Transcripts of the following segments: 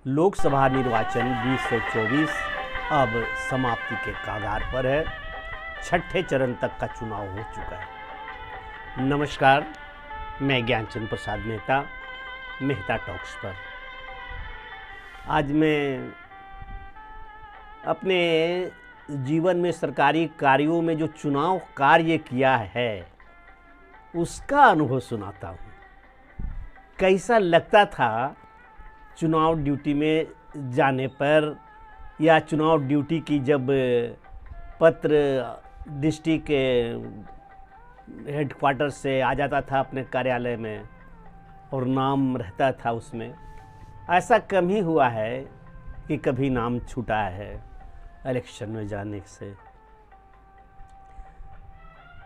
लोकसभा निर्वाचन 2024 अब समाप्ति के कगार पर है। छठे चरण तक का चुनाव हो चुका है। नमस्कार, मैं ज्ञानचंद प्रसाद मेहता, मेहता टॉक्स पर। आज मैं अपने जीवन में सरकारी कार्यों में जो चुनाव कार्य किया है उसका अनुभव सुनाता हूँ। कैसा लगता था चुनाव ड्यूटी में जाने पर, या चुनाव ड्यूटी की जब पत्र डिस्ट्रिक्ट हेडक्वार्टर से आ जाता था अपने कार्यालय में और नाम रहता था उसमें। ऐसा कम ही हुआ है कि कभी नाम छूटा है इलेक्शन में जाने से।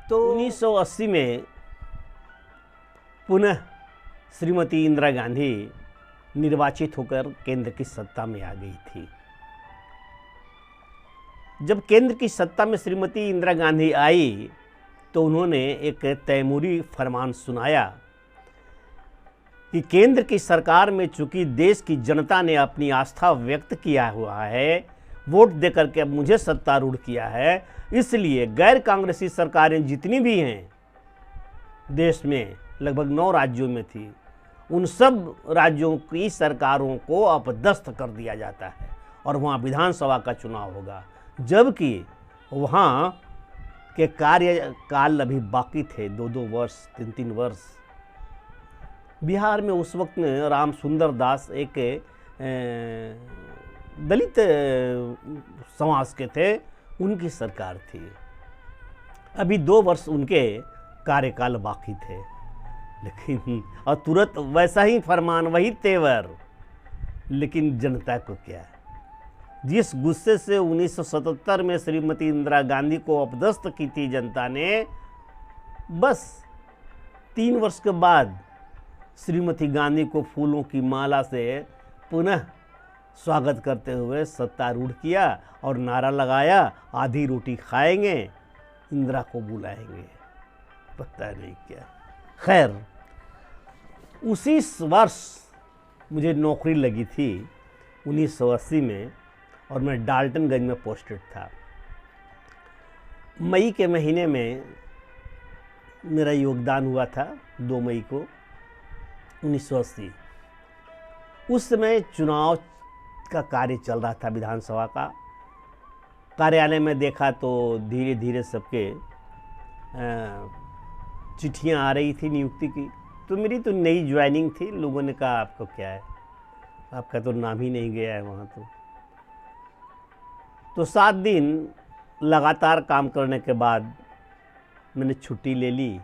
तो 1980 में पुनः श्रीमती इंदिरा गांधी निर्वाचित होकर केंद्र की सत्ता में आ गई थी। जब केंद्र की सत्ता में श्रीमती इंदिरा गांधी आई तो उन्होंने एक तैमूरी फरमान सुनाया कि केंद्र की सरकार में चूंकि देश की जनता ने अपनी आस्था व्यक्त किया हुआ है, वोट देकर के अब मुझे सत्तारूढ़ किया है, इसलिए गैर कांग्रेसी सरकारें जितनी भी हैं देश में, लगभग 9 राज्यों में थी, उन सब राज्यों की सरकारों को अपदस्थ कर दिया जाता है और वहाँ विधानसभा का चुनाव होगा। जबकि वहाँ के कार्यकाल अभी बाकी थे, 2-2 वर्ष, 3-3 वर्ष। बिहार में उस वक्त में राम सुंदर दास एक दलित समाज के थे, उनकी सरकार थी। अभी 2 वर्ष उनके कार्यकाल बाकी थे, लेकिन और तुरंत वैसा ही फरमान, वही तेवर। लेकिन जनता को क्या है, जिस गुस्से से 1977 में श्रीमती इंदिरा गांधी को अपदस्थ की थी जनता ने, बस 3 वर्ष के बाद श्रीमती गांधी को फूलों की माला से पुनः स्वागत करते हुए सत्तारूढ़ किया और नारा लगाया, आधी रोटी खाएंगे, इंदिरा को बुलाएंगे। पता नहीं क्या। खैर, उसी वर्ष मुझे नौकरी लगी थी 1980 में, और मैं डाल्टनगंज में पोस्टेड था। मई के महीने में मेरा योगदान हुआ था, 2 मई को 1980। उस समय चुनाव का कार्य चल रहा था विधानसभा का। कार्यालय में देखा तो धीरे धीरे सबके चिट्ठियाँ आ रही थी नियुक्ति की। तो मेरी तो नई ज्वाइनिंग थी। लोगों ने कहा आपको क्या है, आपका तो नाम ही नहीं गया है वहाँ। तो 7 दिन लगातार काम करने के बाद मैंने छुट्टी ले ली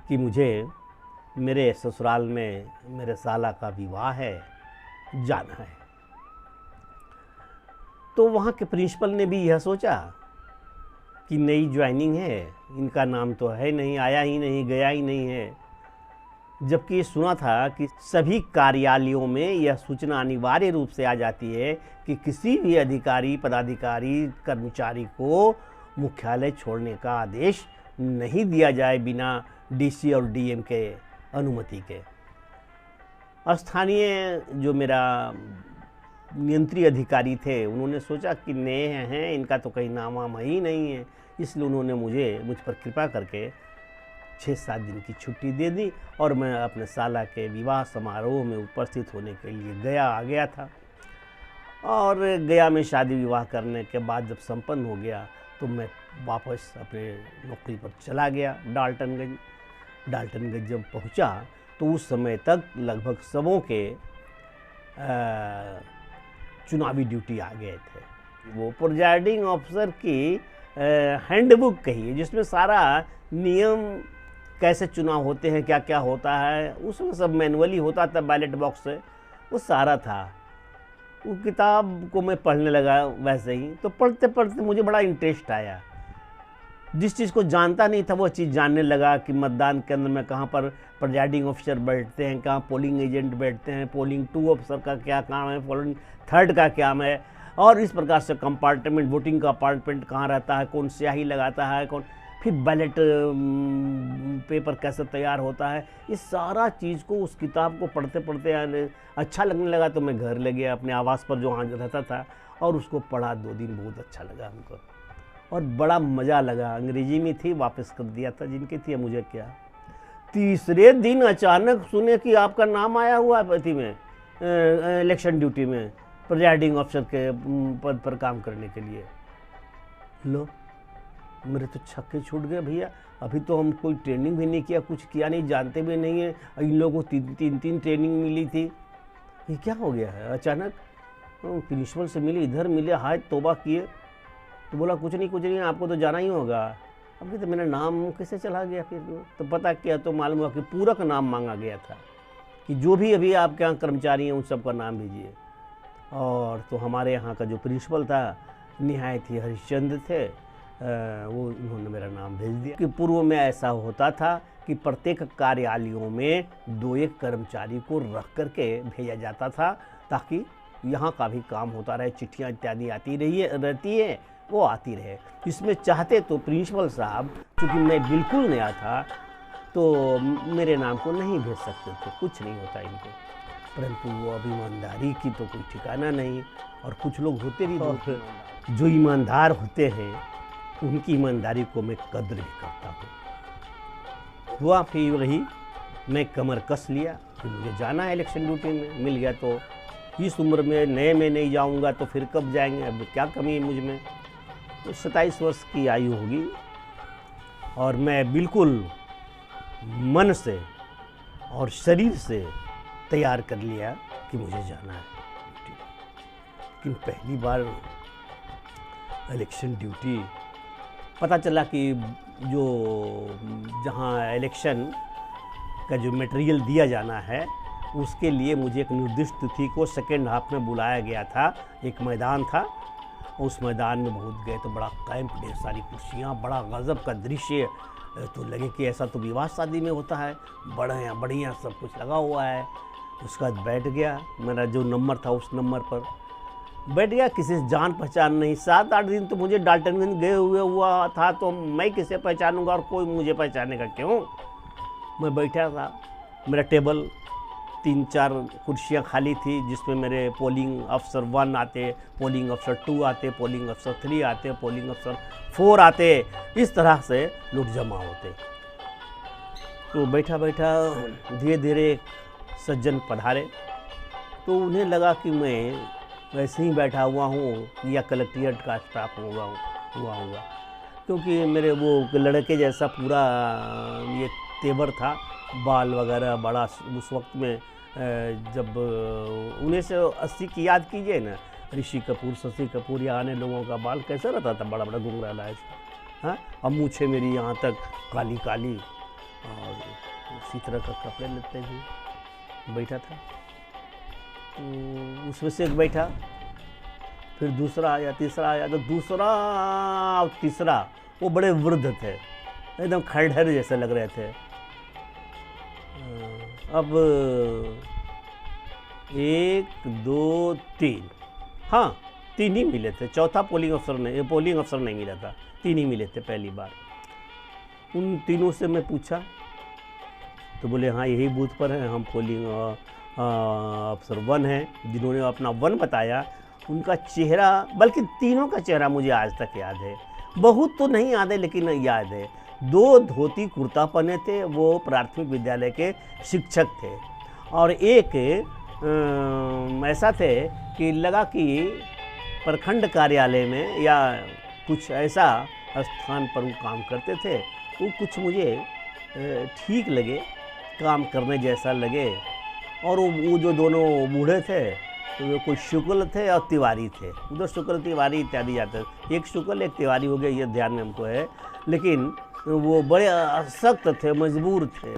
कि मुझे मेरे ससुराल में मेरे साला का विवाह है, जाना है। तो वहाँ के प्रिंसिपल ने भी यह सोचा कि नई ज्वाइनिंग है, इनका नाम तो है नहीं, आया ही नहीं, गया ही नहीं है। जबकि ये सुना था कि सभी कार्यालयों में यह सूचना अनिवार्य रूप से आ जाती है कि किसी भी अधिकारी, पदाधिकारी, कर्मचारी को मुख्यालय छोड़ने का आदेश नहीं दिया जाए बिना डीसी और डीएम के अनुमति के। स्थानीय जो मेरा नियंत्रण अधिकारी थे, उन्होंने सोचा कि नए हैं, इनका तो कहीं नाम वाम ही नहीं है, इसलिए उन्होंने मुझ पर कृपा करके 6-7 दिन की छुट्टी दे दी और मैं अपने साला के विवाह समारोह में उपस्थित होने के लिए आ गया था। और गया में शादी विवाह करने के बाद जब संपन्न हो गया तो मैं वापस अपने नौकरी पर चला गया डाल्टनगंज जब पहुंचा तो उस समय तक लगभग सबों के चुनावी ड्यूटी आ गए थे। वो प्रिजाइडिंग ऑफिसर की हैंडबुक कही, जिसमें सारा नियम, कैसे चुनाव होते हैं, क्या क्या होता है, उसमें सब मैनुअली होता था, बैलेट बॉक्स से वो सारा था। वो किताब को मैं पढ़ने लगा वैसे ही। तो पढ़ते पढ़ते मुझे बड़ा इंटरेस्ट आया। जिस चीज़ को जानता नहीं था वो चीज़ जानने लगा कि मतदान केंद्र में कहाँ पर प्रिजाइडिंग ऑफिसर बैठते हैं, कहाँ पोलिंग एजेंट बैठते हैं, पोलिंग 2 ऑफिसर का क्या काम है, पोलिंग 3rd का क्या है, और इस प्रकार से कंपार्टमेंट, वोटिंग का अपार्टमेंट कहाँ रहता है, कौन स्याही लगाता है, कौन। फिर बैलेट पेपर कैसे तैयार होता है, इस सारा चीज़ को उस किताब को पढ़ते पढ़ते अच्छा लगने लगा। तो मैं घर ले गया अपने आवास पर जो रहता था और उसको पढ़ा 2 दिन, बहुत अच्छा लगा हमको और बड़ा मज़ा लगा। अंग्रेजी में थी, वापस कर दिया था, जिनकी थी मुझे क्या। तीसरे दिन अचानक सुने कि आपका नाम आया हुआ है पति में इलेक्शन ड्यूटी में प्रिजाइडिंग ऑफिसर के पद पर काम करने के लिए। लो, मेरे तो छक्के छूट गए भैया। अभी तो हम कोई ट्रेनिंग भी नहीं किया, कुछ किया नहीं, जानते भी नहीं है। इन लोगों को तीन ट्रेनिंग मिली थी। ये क्या हो गया है अचानक? प्रिंसिपल से मिले, इधर मिले, हाय तौबा किए तो बोला कुछ नहीं, आपको तो जाना ही होगा। अब तो मेरा नाम कैसे चला गया? फिर तो पता किया तो मालूम हुआ कि पूरा का नाम मांगा गया था कि जो भी अभी आपके यहाँ कर्मचारी हैं उन सब का नाम भेजिए। और तो हमारे यहाँ का जो प्रिंसिपल था निहायत ही हरिश्चंद्र थे, वो उन्होंने मेरा नाम भेज दिया। कि पूर्व में ऐसा होता था कि प्रत्येक कार्यालयों में 2-1 कर्मचारी को रख करके भेजा जाता था ताकि यहाँ का भी काम होता रहे, चिट्ठियाँ इत्यादि रहती है वो आती रहे। इसमें चाहते तो प्रिंसिपल साहब, चूँकि मैं बिल्कुल नया था तो मेरे नाम को नहीं भेज सकते थे, कुछ नहीं होता इनको, परंतु वो अब ईमानदारी की तो कोई ठिकाना नहीं। और कुछ लोग होते भी जो ईमानदार होते हैं उनकी ईमानदारी को मैं कद्र भी करता हूँ। हुआ फिर वही, मैं कमर कस लिया कि मुझे जाना है इलेक्शन ड्यूटी में। मिल गया तो इस उम्र में नए में नहीं जाऊँगा तो फिर कब जाएंगे? अब क्या कमी है मुझ में? तो 27 वर्ष की आयु होगी और मैं बिल्कुल मन से और शरीर से तैयार कर लिया कि मुझे जाना है। लेकिन पहली बार इलेक्शन ड्यूटी, पता चला कि जो जहाँ इलेक्शन का जो मटेरियल दिया जाना है उसके लिए मुझे एक निर्दिष्ट तिथि को सेकेंड हाफ में बुलाया गया था। एक मैदान था, उस मैदान में बहुत गए तो बड़ा कैंप, ढेर सारी कुर्सियाँ, बड़ा गजब का दृश्य। तो लगे कि ऐसा तो विवाह शादी में होता है, बढ़िया सब कुछ लगा हुआ है। उसके बाद बैठ गया, मेरा जो नंबर था उस नंबर पर बैठ गया। किसी से जान पहचान नहीं। 7-8 दिन तो मुझे डाल्टनगंज गए हुआ था तो मैं किसे पहचानूंगा और कोई मुझे पहचानेगा क्यों? मैं बैठा था, मेरा टेबल 3-4 कुर्सियाँ खाली थी जिसमें मेरे पोलिंग अफसर 1 आते, पोलिंग अफसर 2 आते, पोलिंग अफसर 3 आते, पोलिंग अफसर 4 आते, इस तरह से लोग जमा होते। तो बैठा धीरे धीरे सज्जन पधारे तो उन्हें लगा कि मैं वैसे ही बैठा हुआ हूँ या कलेक्ट्रेट का स्टाफ हुआ होगा, क्योंकि मेरे वो लड़के जैसा पूरा ये तेवर था, बाल वगैरह बड़ा। उस वक्त में जब 1980 की याद कीजिए ना, ऋषि कपूर, शशि कपूर या आने लोगों का बाल कैसा रहता था, बड़ा घुंघराला ऐसा। हाँ, अब मूछें मेरी यहाँ तक काली और उसी तरह का कपड़े लेते भी बैठा था। तो उसमें से एक बैठा, फिर दूसरा आया, तीसरा आया, तो दूसरा और तीसरा वो बड़े वृद्ध थे, एकदम खड़हर जैसे लग रहे थे। अब 1, 2, 3, हाँ 3 ही मिले थे। चौथा पोलिंग अफसर नहीं मिला था, 3 ही मिले थे पहली बार। उन तीनों से मैं पूछा तो बोले हाँ यही बूथ पर हैं, हम पोलिंग अफसर 1 हैं। जिन्होंने अपना 1 बताया उनका चेहरा, बल्कि तीनों का चेहरा मुझे आज तक याद है। बहुत तो नहीं याद है लेकिन याद है। 2 धोती कुर्ता पहने थे, वो प्राथमिक विद्यालय के शिक्षक थे, और एक ऐसा थे कि लगा कि प्रखंड कार्यालय में या कुछ ऐसा स्थान पर वो काम करते थे। वो कुछ मुझे ठीक लगे, काम करने जैसा लगे। और वो जो दोनों बूढ़े थे तो वो कोई शुक्ल थे और तिवारी थे, उधर शुक्ल तिवारी इत्यादि जाते थे। एक शुक्ल एक तिवारी हो गया, ये ध्यान में हमको है। लेकिन वो बड़े सख्त थे, मजबूर थे।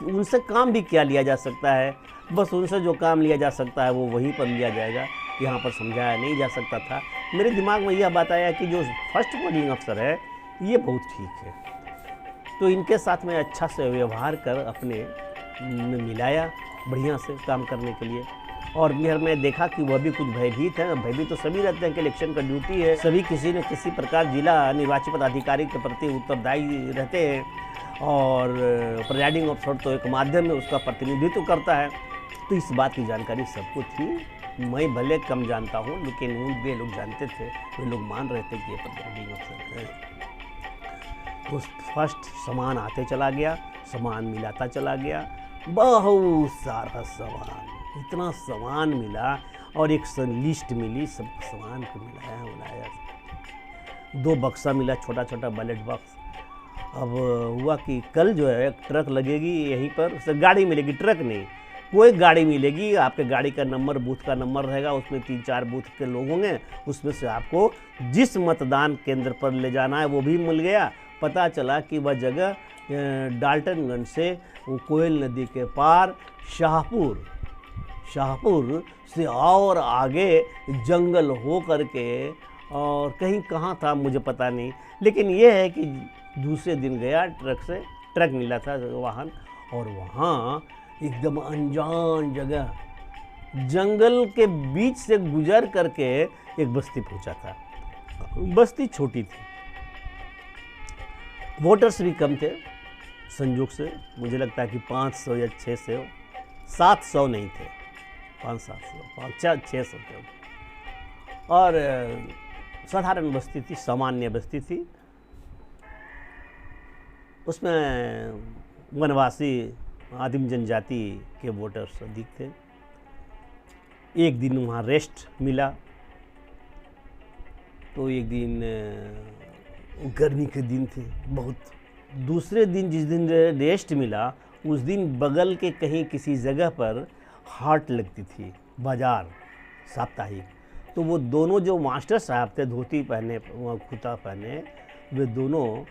उनसे काम भी क्या लिया जा सकता है, बस उनसे जो काम लिया जा सकता है वो वहीं पर लिया जाएगा, यहाँ पर समझाया नहीं जा सकता था। मेरे दिमाग में यह बात आया कि जो फर्स्ट पोलिंग अफसर है ये बहुत ठीक है, तो इनके साथ में अच्छा से व्यवहार कर अपने मिलाया बढ़िया से काम करने के लिए। और फिर मैं देखा कि वह भी कुछ भयभीत है। भयभीत तो सभी रहते हैं कि इलेक्शन का ड्यूटी है, सभी किसी न किसी प्रकार जिला निर्वाची पदाधिकारी के प्रति उत्तरदायी रहते हैं और प्रिजाइडिंग अफसर तो एक माध्यम है, उसका प्रतिनिधित्व करता है। तो इस बात की जानकारी सबको थी। मैं भले कम जानता हूँ, लेकिन वे लोग जानते थे, वे लोग मान रहे थे कि ये प्रिजाइडिंग अफसर है। तो फर्स्ट सामान आते चला गया, सामान मिलाता चला गया, बहुत सारा सामान, इतना सामान मिला और एक लिस्ट मिली, सब सामान को मिलाया। 2 बक्सा मिला, छोटा छोटा बैलेट बॉक्स। अब हुआ कि कल जो है एक ट्रक लगेगी यहीं पर, उससे गाड़ी मिलेगी, ट्रक नहीं, कोई गाड़ी मिलेगी, आपके गाड़ी का नंबर, बूथ का नंबर रहेगा, उसमें 3-4 बूथ के लोग होंगे, उसमें से आपको जिस मतदान केंद्र पर ले जाना है वो भी मिल गया। पता चला कि वह जगह डाल्टनगंज से वो कोयल नदी के पार शाहपुर से और आगे जंगल हो करके, और कहीं कहाँ था मुझे पता नहीं, लेकिन यह है कि दूसरे दिन गया, ट्रक मिला था वाहन, और वहाँ एकदम अनजान जगह जंगल के बीच से गुजर करके एक बस्ती पहुँचा था। बस्ती छोटी थी, वोटर्स भी कम थे, संयोग से मुझे लगता है कि 500 या 600, 700 नहीं थे, 500-600 थे। और साधारण बस्ती थी, सामान्य बस्ती थी। उसमें वनवासी आदिम जनजाति के वोटर्स अधिक थे। एक दिन वहाँ रेस्ट मिला, तो एक दिन गर्मी के दिन थे बहुत। दूसरे दिन जिस दिन रेस्ट मिला, उस दिन बगल के कहीं किसी जगह पर हाट लगती थी, बाजार साप्ताहिक। तो वो दोनों जो मास्टर साहब थे, धोती पहने, कुर्ता पहने, वे दोनों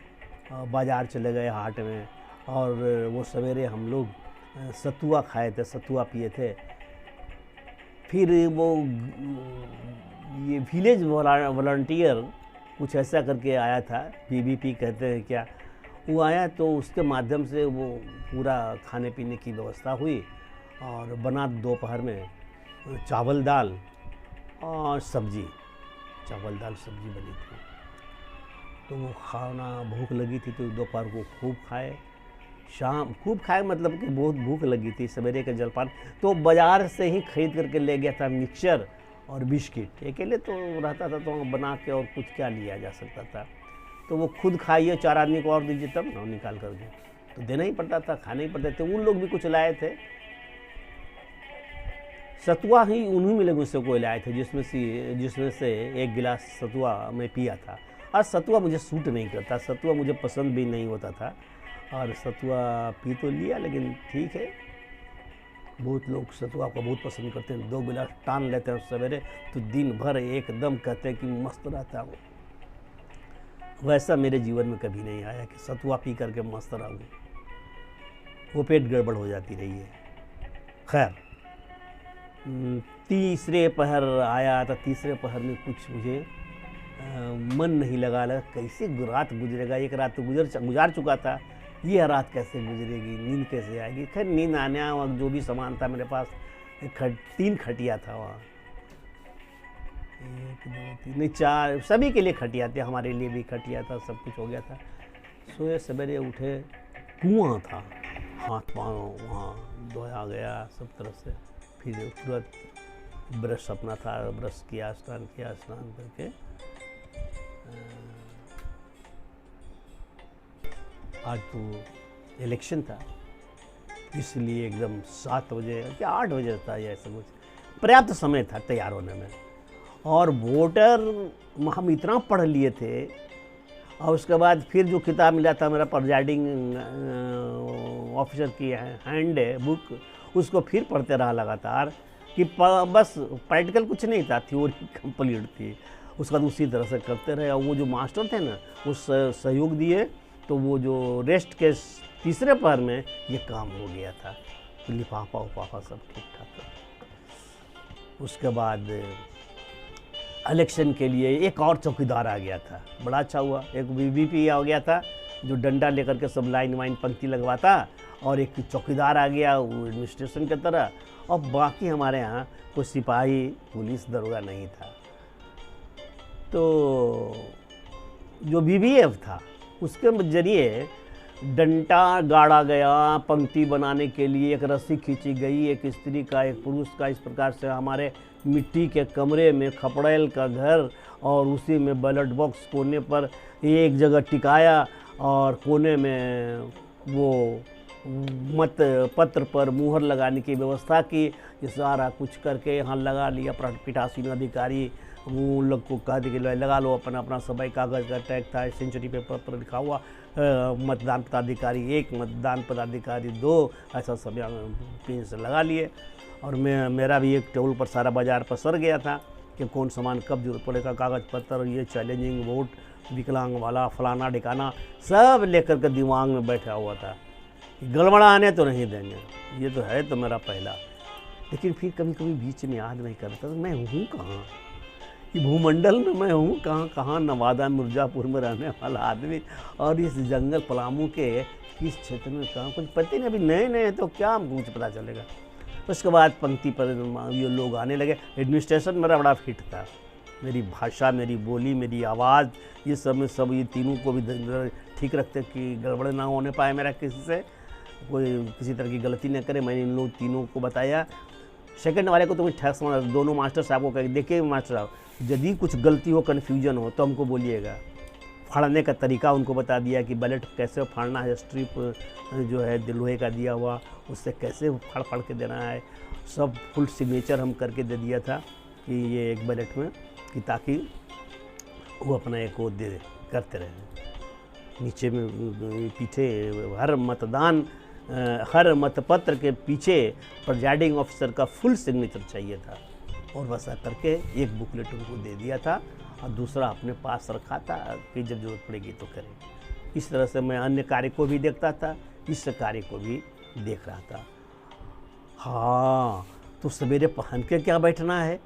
बाजार चले गए हाट में। और वो सवेरे हम लोग सतुआ खाए थे, सतुआ पिए थे। फिर वो ये विलेज वॉलंटियर कुछ ऐसा करके आया था, बीबीपी कहते हैं क्या, वो आया, तो उसके माध्यम से वो पूरा खाने पीने की व्यवस्था हुई और बना दोपहर में चावल दाल और सब्जी, चावल दाल सब्जी बनी थी। तो वो खाना, भूख लगी थी तो दोपहर को खूब खाए, शाम खूब खाए, मतलब कि बहुत भूख लगी थी, सवेरे का जलपान तो बाज़ार से ही खरीद करके ले गया था, मिक्सचर और बिस्किट। अकेले तो रहता था तो बना के और कुछ क्या लिया जा सकता था, तो वो खुद खाइए, 4 आदमी को और दीजिए, तब ना निकाल करके तो देना ही पड़ता था, खाने ही पड़ते थे। उन लोग भी कुछ लाए थे, सतुआ ही उन्हीं में लोगों से कोई लाए थे, जिसमें से एक गिलास सतुआ मैं पिया था। और सतुआ मुझे सूट नहीं करता, सतुआ मुझे पसंद भी नहीं होता था, और सतुआ पी तो लिया, लेकिन ठीक है। बहुत लोग सतुआ को बहुत पसंद करते हैं, 2 गिलास टान लेते हैं सवेरे, तो दिन भर एकदम कहते हैं कि मस्त रहता है वो। वैसा मेरे जीवन में कभी नहीं आया कि सतुआ पी करके मस्त रहूँ, वो पेट गड़बड़ हो जाती रही है। खैर, तीसरे पहर आया, तो तीसरे पहर में कुछ मुझे मन नहीं लगा कैसे रात गुजरेगा। एक रात तो गुजार चुका था, यह रात कैसे गुजरेगी, नींद कैसे आएगी। खैर नींद आने वक्त जो भी सामान था मेरे पास, 3 खटिया था वहाँ, 1 2 3 नहीं 4, सभी के लिए खटिया थे, हमारे लिए भी खटिया था, सब कुछ हो गया था। सोए सवेरे उठे, कुआं था, हाथ पाँव वहाँ धोया गया सब तरह से। फिर तुरंत ब्रश अपना था, ब्रश किया, स्नान किया, स्नान करके आज तो इलेक्शन था, इसलिए एकदम 7 बजे क्या 8 बजे था, या ऐसा कुछ पर्याप्त समय था तैयार होने में। और वोटर हम इतना पढ़ लिए थे, और उसके बाद फिर जो किताब मिला था मेरा प्रिजाइडिंग ऑफिसर की हैंड बुक, उसको फिर पढ़ते रहा लगातार, कि बस प्रैक्टिकल कुछ नहीं था, थ्योरी कंप्लीट थी। उसका उसी तरह से करते रहे, और वो जो मास्टर थे ना, वो सहयोग दिए, तो वो जो रेस्ट के तीसरे पहर में ये काम हो गया था, तो लिफाफा उफाफा सब ठीक ठाक था। उसके बाद इलेक्शन के लिए एक और चौकीदार आ गया था, बड़ा अच्छा हुआ। एक बीबीपी आ गया था जो डंडा लेकर के सब लाइन वाइन पंक्ति लगवाता, और एक चौकीदार आ गया वो एडमिनिस्ट्रेशन की तरह, और बाकी हमारे यहाँ कोई सिपाही पुलिस दरोगा नहीं था। तो जो बीबीएफ था उसके जरिए डंडा गाड़ा गया, पंक्ति बनाने के लिए एक रस्सी खींची गई, एक स्त्री का एक पुरुष का, इस प्रकार से हमारे मिट्टी के कमरे में खपड़ेल का घर और उसी में बैलेट बॉक्स कोने पर एक जगह टिकाया और कोने में वो मत पत्र पर मुहर लगाने की व्यवस्था की। ये सारा कुछ करके यहाँ लगा लिया। पीठासीन अधिकारी उन लोग को कह दिया लगा लो, अपना अपना सबाई कागज़ का टैग था, सेंचुरी पेपर पर लिखा हुआ मतदान पदाधिकारी 1, मतदान पदाधिकारी 2, ऐसा सब पिन से लगा लिए। और मेरा भी एक टेबल पर सारा बाजार पसर गया था कि कौन सामान कब जरूरत पड़ेगा, कागज़ पत्र, ये चैलेंजिंग वोट, विकलांग वाला, फलाना ढिकाना, सब लेकर के दिमाग में बैठा हुआ था। गड़बड़ाने तो नहीं देंगे, ये तो है तो मेरा पहला। लेकिन फिर कभी कभी बीच में याद नहीं करता तो मैं हूँ कहाँ, कि भूमंडल में मैं हूँ कहाँ नवादा मिर्ज़ापुर में रहने वाला आदमी, और इस जंगल पलामू के किस क्षेत्र में कहाँ, कुछ पता नहीं। अभी नए नए तो क्या कुछ पता चलेगा। उसके बाद पंक्ति पर ये लोग आने लगे। एडमिनिस्ट्रेशन मेरा बड़ा फिट था, मेरी भाषा, मेरी बोली, मेरी आवाज़, ये सब में सब ये तीनों को भी ठीक रखते कि गड़बड़ ना होने पाए, मेरा किसी से कोई किसी तरह की गलती न करे। मैंने इन लोग तीनों को बताया। सेकंड वाले को तो मुझे ठग समझ, दोनों मास्टर साहब को कह देखिए मास्टर साहब, यदि कुछ गलती हो, कन्फ्यूजन हो तो हमको बोलिएगा। फाड़ने का तरीका उनको बता दिया कि बैलेट कैसे फाड़ना है, स्ट्रिप जो है लोहे का दिया हुआ उससे कैसे फाड़ के देना है, सब फुल सिग्नेचर हम करके दे दिया था कि ये एक बैलेट में, कि ताकि वो अपना एक वो दे करते रहे। नीचे में पीछे हर मतपत्र के पीछे प्रिजाइडिंग ऑफिसर का फुल सिग्नेचर चाहिए था, और वैसा करके एक बुकलेट उनको दे दिया था और दूसरा अपने पास रखा था कि जब जरूरत पड़ेगी तो करें। इस तरह से मैं अन्य कार्य को भी देखता था, इस कार्य को भी देख रहा था। हाँ, तो सवेरे पहन के क्या बैठना है,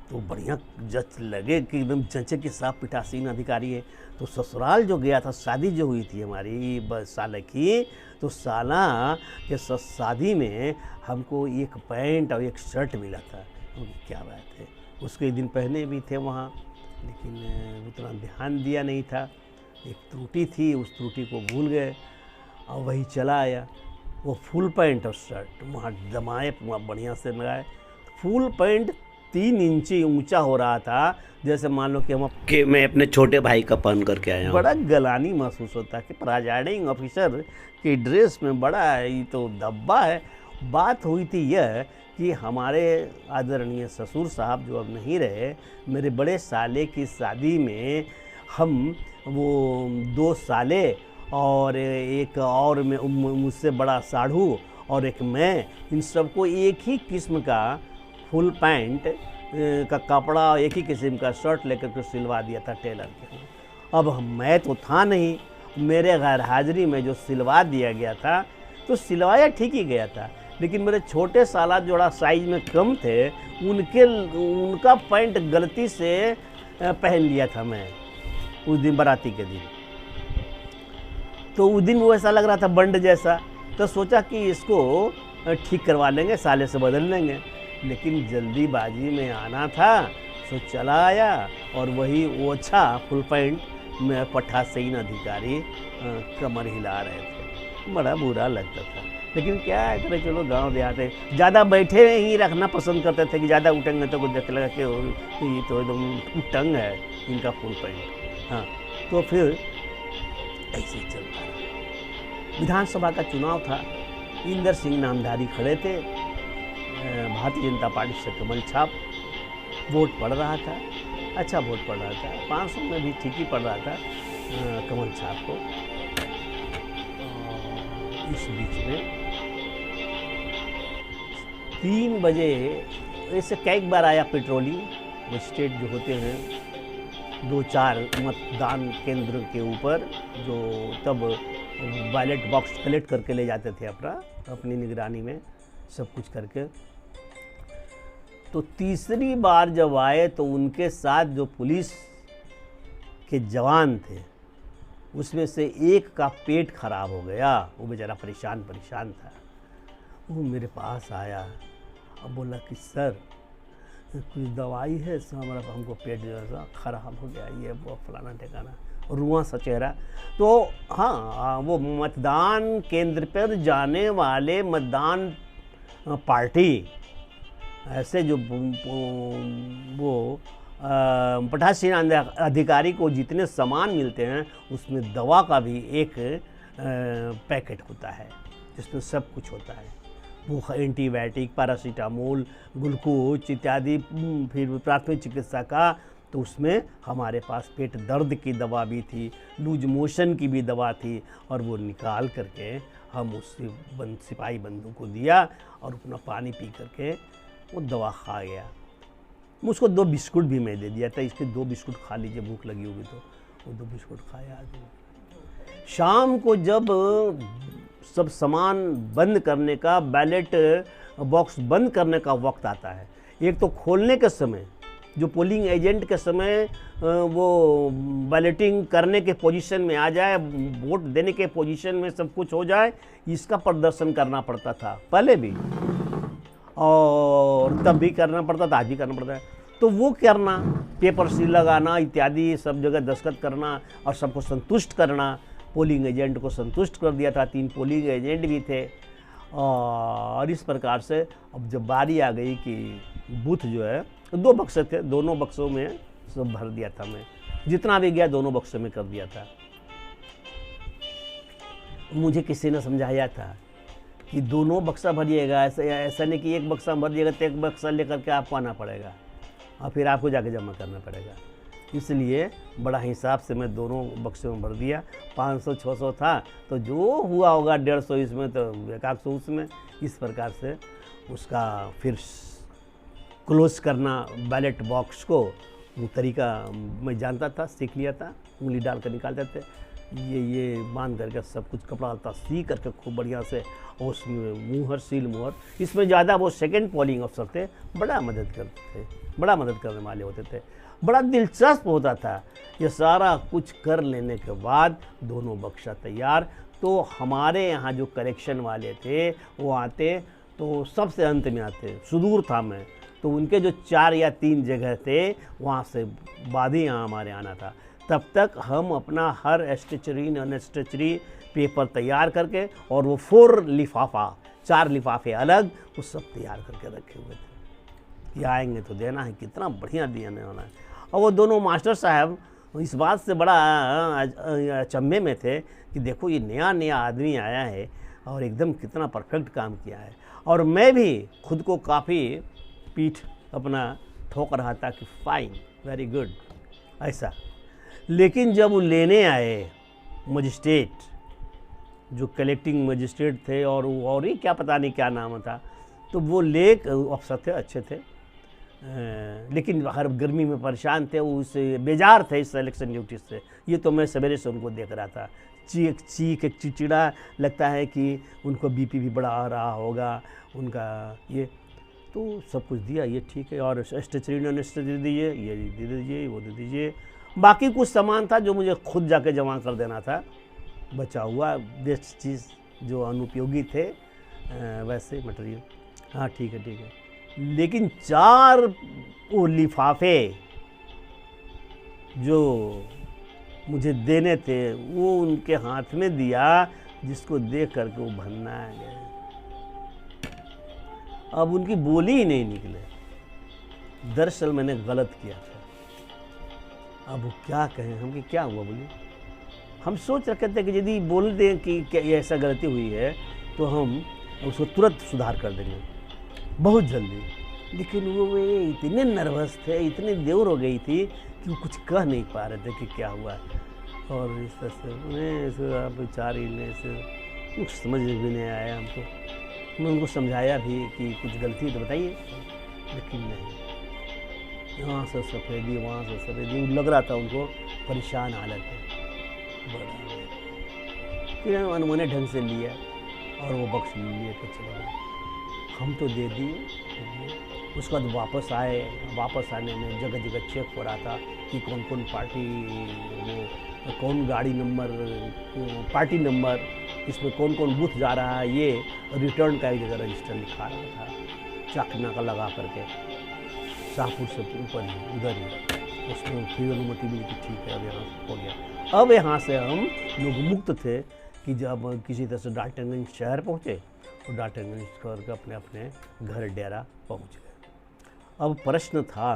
तो बढ़िया जच लगे कि एकदम जंचे के साथ पीठासीन अधिकारी है। तो ससुराल जो गया था, शादी जो हुई थी हमारी साले की, तो साला के शादी में हमको एक पैंट और एक शर्ट मिला था। क्या बात है, उसके दिन पहने भी थे वहाँ, लेकिन उतना ध्यान दिया नहीं था। एक त्रुटि थी, उस त्रुटि को भूल गए और वही चला आया। वो फुल पैंट और शर्ट वहाँ जमाए, वहाँ बढ़िया से लगाए। फुल पैंट 3 इंची ऊंचा हो रहा था, जैसे मान लो कि मैं अपने छोटे भाई का पहन करके आया हूँ। बड़ा गलानी महसूस होता है कि प्रिजाइडिंग ऑफिसर की ड्रेस में बड़ा ये तो धब्बा है। बात हुई थी यह कि हमारे आदरणीय ससुर साहब जो अब नहीं रहे, मेरे बड़े साले की शादी में हम वो 2 साले और एक और में मुझसे बड़ा साढ़ू और एक मैं, इन सबको एक ही किस्म का फुल पैंट का कपड़ा, एक ही किस्म का शर्ट लेकर के सिलवा दिया था टेलर के। अब मैं तो था नहीं, मेरे गैर हाजिरी में जो सिलवा दिया गया था तो सिलवाया ठीक ही गया था, लेकिन मेरे छोटे साला जोड़ा साइज में कम थे, उनका पैंट गलती से पहन लिया था मैं उस दिन बाराती के दिन। तो उस दिन वो ऐसा लग रहा था बंड जैसा, तो सोचा कि इसको ठीक करवा लेंगे, साले से बदल लेंगे। लेकिन जल्दीबाजी में आना था, तो चला आया और वही ओछा फुल पैंट में पठासीन अधिकारी कमर हिला रहे थे। बड़ा बुरा लगता था, लेकिन क्या है करे, चलो गांव देहात है, ज़्यादा बैठे ही रखना पसंद करते थे कि ज़्यादा उठेंगे तो कुछ देख लगा कि ये तो एकदम टंग है इनका फुल पैंट। हाँ, तो फिर ऐसे ही चलता रहा। विधानसभा का चुनाव था, इंदर सिंह नामधारी खड़े थे, भारतीय जनता पार्टी से कमल छाप, वोट पड़ रहा था, अच्छा वोट पड़ रहा था, 500 में भी ठीक ही पड़ रहा था कमल छाप को। इस बीच में 3 बजे ऐसे कई बार आया पेट्रोलिंग, स्टेट जो होते हैं 2-4 मतदान केंद्र के ऊपर, जो तब बैलेट बॉक्स कलेक्ट करके ले जाते थे अपनी निगरानी में सब कुछ करके। तो तीसरी बार जब आए तो उनके साथ जो पुलिस के जवान थे उसमें से एक का पेट खराब हो गया, वो बेचारा परेशान था। वो मेरे पास आया और बोला कि सर कुछ दवाई है, हमारा हमको पेट जो है खराब हो गया, ये वो फलाना ठिकाना, रुआं सा चेहरा। तो हाँ, वो मतदान केंद्र पर जाने वाले मतदान पार्टी ऐसे जो वो पटासी अधिकारी को जितने सामान मिलते हैं उसमें दवा का भी एक पैकेट होता है जिसमें सब कुछ होता है। वो एंटीबायोटिक, पैरासीटामोल, ग्लूकोज इत्यादि, फिर प्राथमिक चिकित्सा का। तो उसमें हमारे पास पेट दर्द की दवा भी थी, लूज मोशन की भी दवा थी, और वो निकाल करके हम उस सिपाही बंधु को दिया और अपना पानी पी करके वो दवा खा गया। मुझको 2 बिस्कुट भी मैं दे दिया था, इसके 2 बिस्कुट खा लीजिए, भूख लगी होगी तो। वो 2 बिस्कुट खाया आदमी। शाम को जब सब सामान बंद करने का, बैलेट बॉक्स बंद करने का वक्त आता है, एक तो खोलने के समय जो पोलिंग एजेंट के समय वो बैलेटिंग करने के पोजीशन में आ जाए, वोट देने के पोजीशन में सब कुछ हो जाए, इसका प्रदर्शन करना पड़ता था पहले भी, और तब भी करना पड़ता था, आज भी करना पड़ता है। तो वो करना, पेपर सील लगाना इत्यादि, सब जगह दस्तखत करना और सबको संतुष्ट करना। पोलिंग एजेंट को संतुष्ट कर दिया था, 3 पोलिंग एजेंट भी थे। और इस प्रकार से अब जब बारी आ गई कि बूथ जो है, 2 बक्से थे, दोनों बक्सों में सब भर दिया था मैं, जितना भी गया दोनों बक्सों में कर दिया था। मुझे किसी ने समझाया था कि दोनों बक्सा भरिएगा, ऐसा नहीं कि एक बक्सा भर दिएगा तो एक बक्सा लेकर के आपको आना पड़ेगा और फिर आपको जाके जमा करना पड़ेगा। इसलिए बड़ा हिसाब से मैं दोनों बक्सों में भर दिया। 500-600 था तो जो हुआ होगा 150 इसमें तो 100 उसमें। इस प्रकार से उसका फिर क्लोज करना बैलेट बॉक्स को, वो तरीका मैं जानता था, सीख लिया था। उंगली डाल कर निकालते थे, ये बांध करके सब कुछ कपड़ा आता सी करके खूब बढ़िया से, और उसमें मुहर सील मुहर। इसमें ज़्यादा वो सेकंड पोलिंग अफसर थे, बड़ा मदद करते थे, बड़ा मदद करने वाले होते थे, बड़ा दिलचस्प होता था। ये सारा कुछ कर लेने के बाद दोनों बक्सा तैयार। तो हमारे यहाँ जो कलेक्शन वाले थे वो आते तो सबसे अंत में आते, सुदूर था मैं, तो उनके जो 4 या 3 जगह थे वहाँ से बाद ही यहाँ हमारे आना था। तब तक हम अपना हर स्टेचरी नॉन स्टेचरी पेपर तैयार करके, और वो 4 लिफाफे अलग, वो सब तैयार करके रखे हुए थे कि आएंगे तो देना है, कितना बढ़िया देने वाला है। और वो दोनों मास्टर साहब इस बात से बड़ा अचंभे में थे कि देखो ये नया आदमी आया है और एकदम कितना परफेक्ट काम किया है। और मैं भी खुद को काफ़ी पीठ अपना ठोक रहा था कि फाइन, वेरी गुड, ऐसा। लेकिन जब वो लेने आए मजिस्ट्रेट, जो कलेक्टिंग मजिस्ट्रेट थे, और ही क्या पता नहीं क्या नाम था, तो वो अफसर थे, अच्छे थे, लेकिन हर गर्मी में परेशान थे, वो उससे बेजार थे इस इलेक्शन ड्यूटी से। ये तो मैं सवेरे से उनको देख रहा था, चीख एक चिड़चिड़ा, लगता है कि उनको बीपी भी बढ़ा आ रहा होगा उनका। ये तो सब कुछ दिया, ये ठीक है, और स्टेचरी नॉन स्टेचरी दीजिए, ये दे दीजिए, वो दे दीजिए। बाकी कुछ सामान था जो मुझे खुद जाके जमा कर देना था, बचा हुआ बेस्ट चीज़ जो अनुपयोगी थे, वैसे मटेरियल। हाँ ठीक है। लेकिन 4 वो लिफाफे जो मुझे देने थे वो उनके हाथ में दिया, जिसको देख करके वो भन्ना आ गए। अब उनकी बोली ही नहीं निकले। दरअसल मैंने गलत किया था। अब वो क्या कहें हम कि क्या हुआ, बोलिए। हम सोच रखे थे कि यदि बोल दें कि क्या ये ऐसा गलती हुई है तो हम उसको तुरंत सुधार कर देंगे बहुत जल्दी। लेकिन वो इतने नर्वस थे, इतनी देर हो गई थी कि वो कुछ कह नहीं पा रहे थे कि क्या हुआ। और इस तरह से उन्हें बेचारी ने कुछ समझ भी नहीं आया हमको। मैं उनको समझाया भी कि कुछ गलती तो बताइए, लेकिन नहीं, यहाँ से सफ़ेदी वहाँ से सफ़ेदी, लग रहा था उनको परेशान हालत है बड़ा। फिर अनमने ढंग से लिया और वो बक्स लिए तो चले गए। हम तो दे दिए। उसके बाद वापस आए। वापस आने में जगह जगह चेक हो रहा था कि कौन कौन पार्टी वो कौन गाड़ी नंबर, पार्टी नंबर, इसमें कौन कौन बूथ जा रहा है, ये रिटर्न का एक जगह रजिस्टर लिखा रहा था, चाक नाका लगा करके, शाहपुर से ऊपर ही उधर ही। उसमें फिर अनुमति मिली कि ठीक है अब यहाँ हो गया। अब यहाँ से हम लोग मुक्त थे कि जब किसी तरह से डाल्टनगंज शहर पहुँचे तो डाल्टनगंज करके अपने अपने घर डेरा पहुँच गए। अब प्रश्न था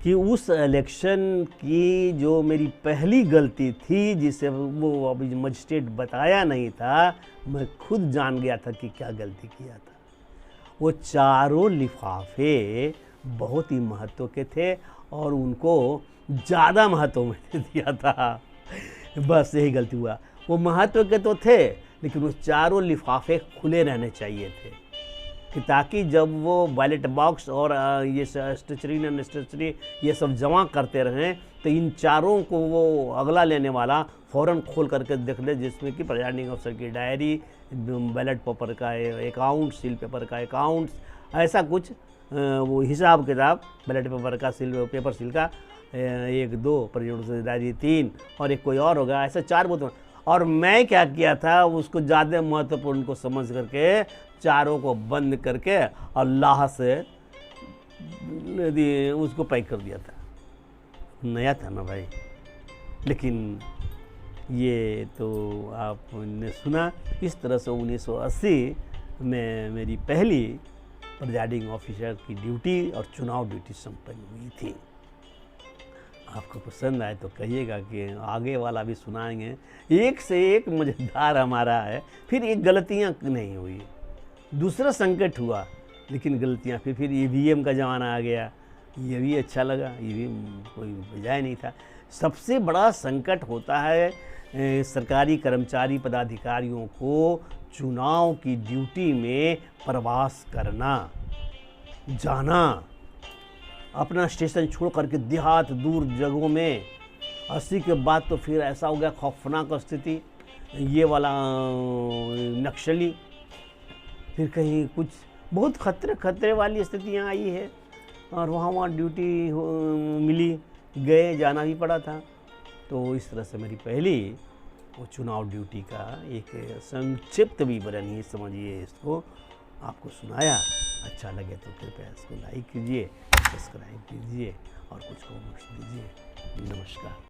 कि उस इलेक्शन की जो मेरी पहली गलती थी, जिसे वो अभी मजिस्ट्रेट बताया नहीं था, मैं खुद जान गया था कि क्या गलती किया था। वो चारों लिफाफे बहुत ही महत्व के थे और उनको ज़्यादा महत्व मैंने दिया था, बस यही गलती हुआ। वो महत्व के तो थे, लेकिन वो चारों लिफाफे खुले रहने चाहिए थे कि ताकि जब वो बैलेट बॉक्स और ये स्टेचरी नॉन स्टेचरी ये सब जमा करते रहें तो इन चारों को वो अगला लेने वाला फ़ौरन खोल करके देख ले, जिसमें कि प्रिजाइडिंग अफसर की डायरी, बैलेट पेपर का अकाउंट, सील पेपर का अकाउंट्स, ऐसा कुछ वो हिसाब किताब, बैलेट पेपर का पेपर सील का 1 2, प्रिजाइडिंग डायरी 3 और एक कोई और होगा, ऐसा 4 बुत। और मैं क्या किया था, उसको ज़्यादा महत्वपूर्ण को समझ करके चारों को बंद करके अल्लाह से उसको पैक कर दिया था। नया था ना भाई, लेकिन ये तो आपने सुना। इस तरह से 1980 में मेरी पहली प्रिजाइडिंग ऑफिसर की ड्यूटी और चुनाव ड्यूटी संपन्न हुई थी। आपको पसंद आए तो कहिएगा कि आगे वाला भी सुनाएंगे। एक से एक मज़ेदार हमारा है। फिर एक गलतियाँ नहीं हुई, दूसरा संकट हुआ, लेकिन गलतियाँ फिर ईवीएम का ज़माना आ गया, ये भी अच्छा लगा, ईवीएम कोई बजाय नहीं था। सबसे बड़ा संकट होता है सरकारी कर्मचारी पदाधिकारियों को चुनाव की ड्यूटी में प्रवास करना, जाना, अपना स्टेशन छोड़ करके देहात दूर जगहों में। 80 के बाद तो फिर ऐसा हो गया खौफनाक स्थिति, ये वाला नक्सली, फिर कहीं कुछ बहुत खतरे वाली स्थितियाँ आई है और वहाँ ड्यूटी मिली, गए, जाना भी पड़ा था। तो इस तरह से मेरी पहली वो चुनाव ड्यूटी का एक संक्षिप्त विवरण ही समझिए, इसको आपको सुनाया। अच्छा लगे तो कृपया इसको लाइक कीजिए, सब्सक्राइब कीजिए और कुछ कमेंट्स दीजिए। नमस्कार।